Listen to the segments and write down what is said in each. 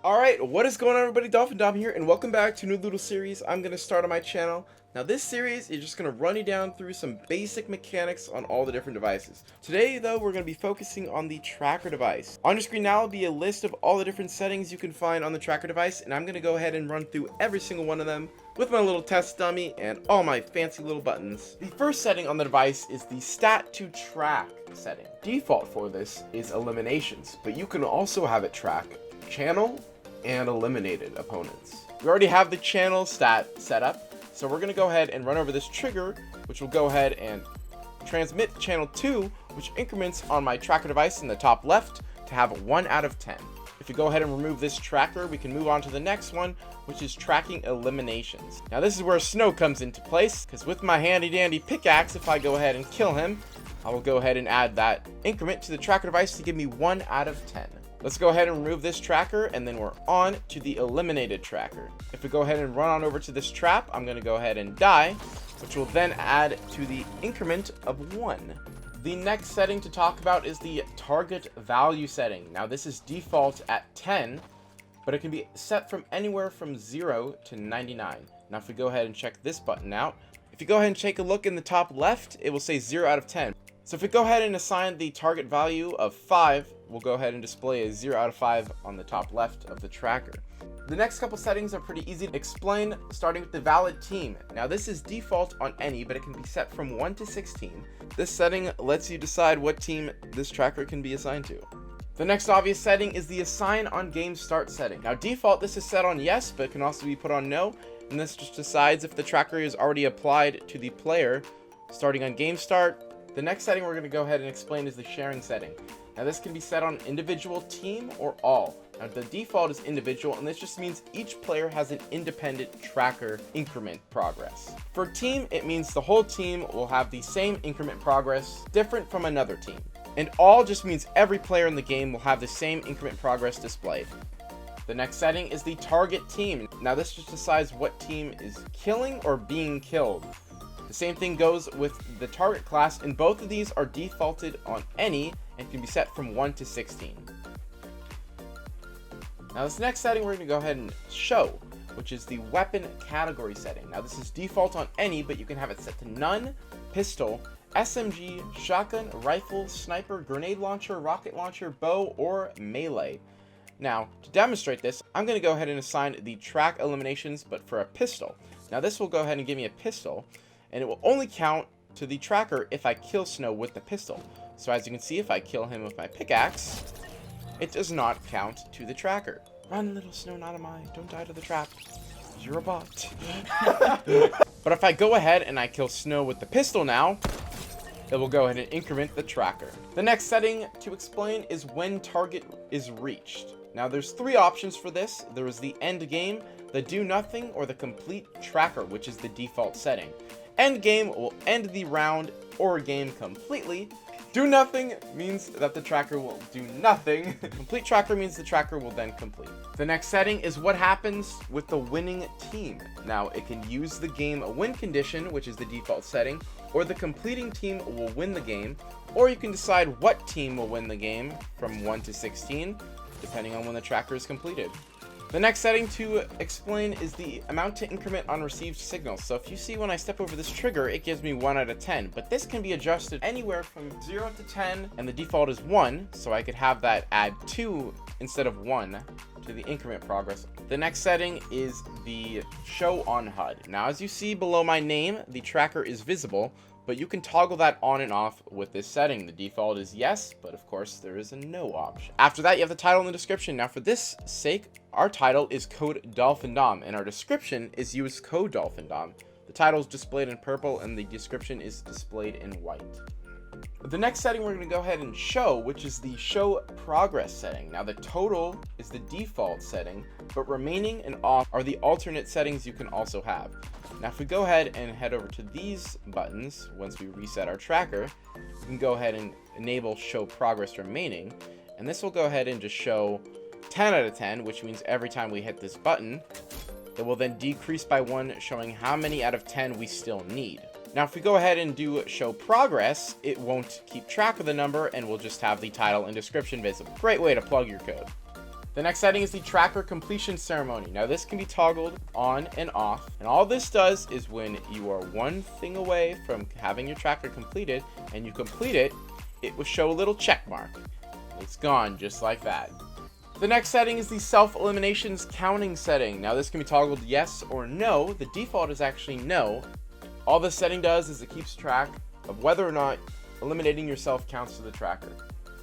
Alright, what is going on everybody? DolphinDom here, and welcome back to a new little series I'm going to start on my channel. Now this series is just going to run you down through some basic mechanics on all the different devices. Today though, we're going to be focusing on the tracker device. On your screen now will be a list of all the different settings you can find on the tracker device, and I'm going to go ahead and run through every single one of them with my little test dummy and all my fancy little buttons. The first setting on the device is the stat to track setting. Default for this is eliminations, but you can also have it track channel and eliminated opponents. We already have the channel stat set up, so we're going to go ahead and run over this trigger, which will go ahead and transmit channel 2, which increments on my tracker device in the top left to have 1 out of 10. If you go ahead and remove this tracker, we can move on to the next one, which is tracking eliminations. Now this is where Snow comes into place, because with my handy dandy pickaxe, if I go ahead and kill him, I will go ahead and add that increment to the tracker device to give me 1 out of 10. Let's go ahead and remove this tracker, and then we're on to the eliminated tracker. If we go ahead and run on over to this trap, I'm going to go ahead and die, which will then add to the increment of 1. The next setting to talk about is the target value setting. Now this is default at 10, but it can be set from anywhere from 0 to 99. Now if we go ahead and check this button out, if you go ahead and take a look in the top left, it will say 0 out of 10. So if we go ahead and assign the target value of 5, we'll go ahead and display a 0 out of 5 on the top left of the tracker. The next couple settings are pretty easy to explain, starting with the valid team. Now this is default on any, but it can be set from 1 to 16. This setting lets you decide what team this tracker can be assigned to. The next obvious setting is the assign on game start setting. Now default, this is set on yes, but it can also be put on no, and this just decides if the tracker is already applied to the player starting on game start. The next setting we're going to go ahead and explain is the sharing setting. Now this can be set on individual, team, or all. Now the default is individual, and this just means each player has an independent tracker increment progress. For team, it means the whole team will have the same increment progress, different from another team. And all just means every player in the game will have the same increment progress displayed. The next setting is the target team. Now this just decides what team is killing or being killed. The same thing goes with the target class, and both of these are defaulted on any and can be set from 1 to 16. Now this next setting we're going to go ahead and show, which is the weapon category setting. Now this is default on any, but you can have it set to none, pistol, SMG, shotgun, rifle, sniper, grenade launcher, rocket launcher, bow, or melee. Now to demonstrate this, I'm going to go ahead and assign the track eliminations, but for a pistol. Now this will go ahead and give me a pistol, and it will only count to the tracker if I kill Snow with the pistol. So as you can see, if I kill him with my pickaxe, it does not count to the tracker. Run, little Snow, not am I. Don't die to the trap. You're a bot. But if I go ahead and I kill Snow with the pistol now, it will go ahead and increment the tracker. The next setting to explain is when target is reached. Now there's 3 options for this. There is the end game, the do nothing, or the complete tracker, which is the default setting. End game will end the round or game completely. Do nothing means that the tracker will do nothing. Complete tracker means the tracker will then complete. The next setting is what happens with the winning team. Now it can use the game win condition, which is the default setting, or the completing team will win the game, or you can decide what team will win the game from 1 to 16, depending on when the tracker is completed. The next setting to explain is the amount to increment on received signals. So if you see when I step over this trigger, it gives me 1 out of 10, but this can be adjusted anywhere from 0 to 10, and the default is 1, so I could have that add 2 instead of 1 to the increment progress. The next setting is the show on HUD. Now as you see below my name, the tracker is visible, but you can toggle that on and off with this setting. The default is yes, but of course there is a no option. After that, you have the title and the description. Now for this sake, our title is code DolphinDom, and our description is use code DolphinDom. The title is displayed in purple, and the description is displayed in white. The next setting we're going to go ahead and show, which is the show progress setting. Now the total is the default setting, but remaining and off are the alternate settings you can also have. Now if we go ahead and head over to these buttons, once we reset our tracker, we can go ahead and enable show progress remaining, and this will go ahead and just show 10 out of 10, which means every time we hit this button, it will then decrease by 1, showing how many out of 10 we still need. Now if we go ahead and do show progress, it won't keep track of the number and we'll just have the title and description visible. Great way to plug your code. The next setting is the tracker completion ceremony. Now this can be toggled on and off, and all this does is when you are one thing away from having your tracker completed and you complete it, it will show a little check mark. It's gone just like that. The next setting is the self-eliminations counting setting. Now this can be toggled yes or no. The default is actually no. All this setting does is it keeps track of whether or not eliminating yourself counts to the tracker.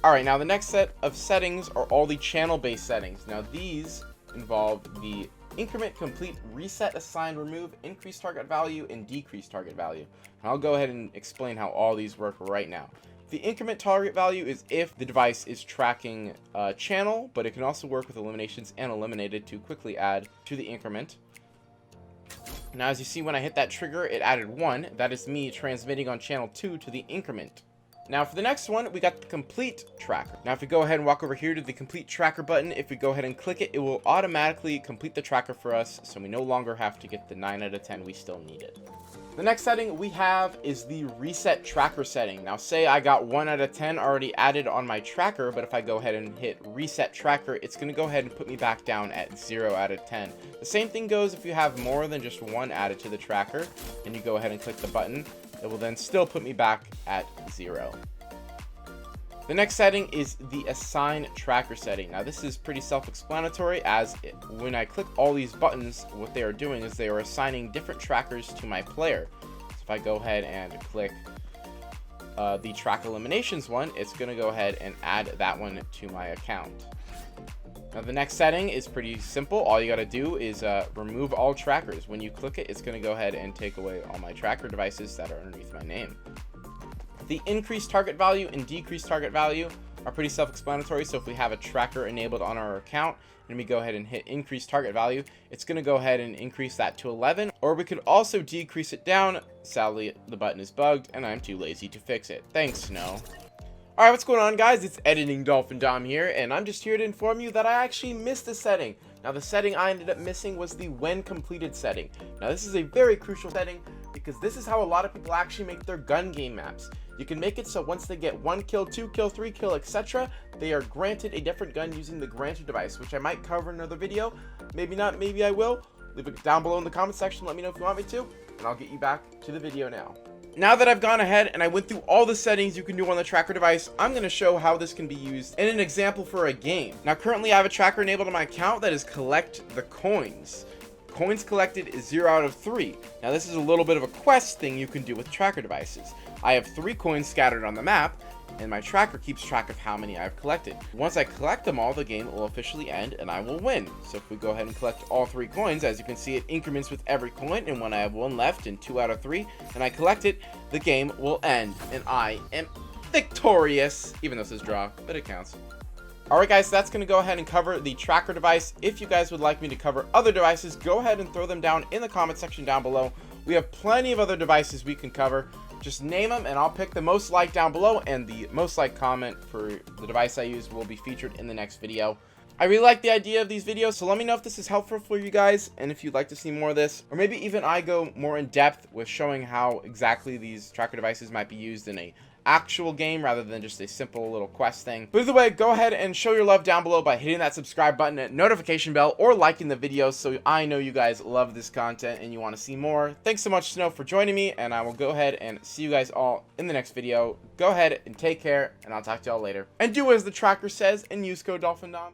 Alright, now the next set of settings are all the channel-based settings. Now these involve the increment, complete, reset, assign, remove, increase target value, and decrease target value. And I'll go ahead and explain how all these work right now. The increment target value is if the device is tracking a channel, but it can also work with eliminations and eliminated to quickly add to the increment. Now as you see, when I hit that trigger, it added 1. That is me transmitting on channel 2 to the increment. Now for the next one, we got the complete tracker. Now if we go ahead and walk over here to the complete tracker button, if we go ahead and click it, it will automatically complete the tracker for us, so we no longer have to get the 9 out of 10, we still need it. The next setting we have is the reset tracker setting. Now say I got 1 out of 10 already added on my tracker, but if I go ahead and hit reset tracker, it's going to go ahead and put me back down at 0 out of 10. The same thing goes if you have more than just 1 added to the tracker and you go ahead and click the button. It will then still put me back at 0. The next setting is the assign tracker setting. Now this is pretty self-explanatory, as when I click all these buttons, what they are doing is they are assigning different trackers to my player. So if I go ahead and click the track eliminations one, it's going to go ahead and add that one to my account. Now the next setting is pretty simple. All you got to do is remove all trackers. When you click it, it's going to go ahead and take away all my tracker devices that are underneath my name. The increased target value and decreased target value are pretty self-explanatory. So if we have a tracker enabled on our account and we go ahead and hit increase target value, it's going to go ahead and increase that to 11, or we could also decrease it down. Sadly, the button is bugged and I'm too lazy to fix it. Thanks, Snow. Alright, what's going on, guys? It's Editing DolphinDom here, and I'm just here to inform you that I actually missed a setting. Now the setting I ended up missing was the when completed setting. Now this is a very crucial setting because this is how a lot of people actually make their gun game maps. You can make it so once they get 1 kill, 2 kill, 3 kill, etc., they are granted a different gun using the granted device, which I might cover in another video. Maybe not, maybe I will. Leave it down below in the comment section, let me know if you want me to, and I'll get you back to the video now. Now that I've gone ahead and I went through all the settings you can do on the tracker device, I'm going to show how this can be used in an example for a game. Now currently I have a tracker enabled on my account that is collect the coins. Coins collected is 0 out of 3. Now this is a little bit of a quest thing you can do with tracker devices. I have 3 coins scattered on the map, and my tracker keeps track of how many I've collected. Once I collect them all, the game will officially end and I will win. So if we go ahead and collect all 3 coins, as you can see, it increments with every coin, and when I have 1 left and 2 out of 3 and I collect it, the game will end and I am victorious, even though it says draw, but it counts. Alright guys, so that's going to go ahead and cover the tracker device. If you guys would like me to cover other devices, go ahead and throw them down in the comment section down below. We have plenty of other devices we can cover. Just name them and I'll pick the most liked down below, and the most liked comment for the device I use will be featured in the next video. I really like the idea of these videos, so let me know if this is helpful for you guys and if you'd like to see more of this, or maybe even I go more in depth with showing how exactly these tracker devices might be used in a actual game rather than just a simple little quest thing. But either way, go ahead and show your love down below by hitting that subscribe button and notification bell, or liking the video so I know you guys love this content and you want to see more. Thanks so much, Snow, for joining me, and I will go ahead and see you guys all in the next video. Go ahead and take care, and I'll talk to y'all later. And do as the tracker says and use code DolphinDom.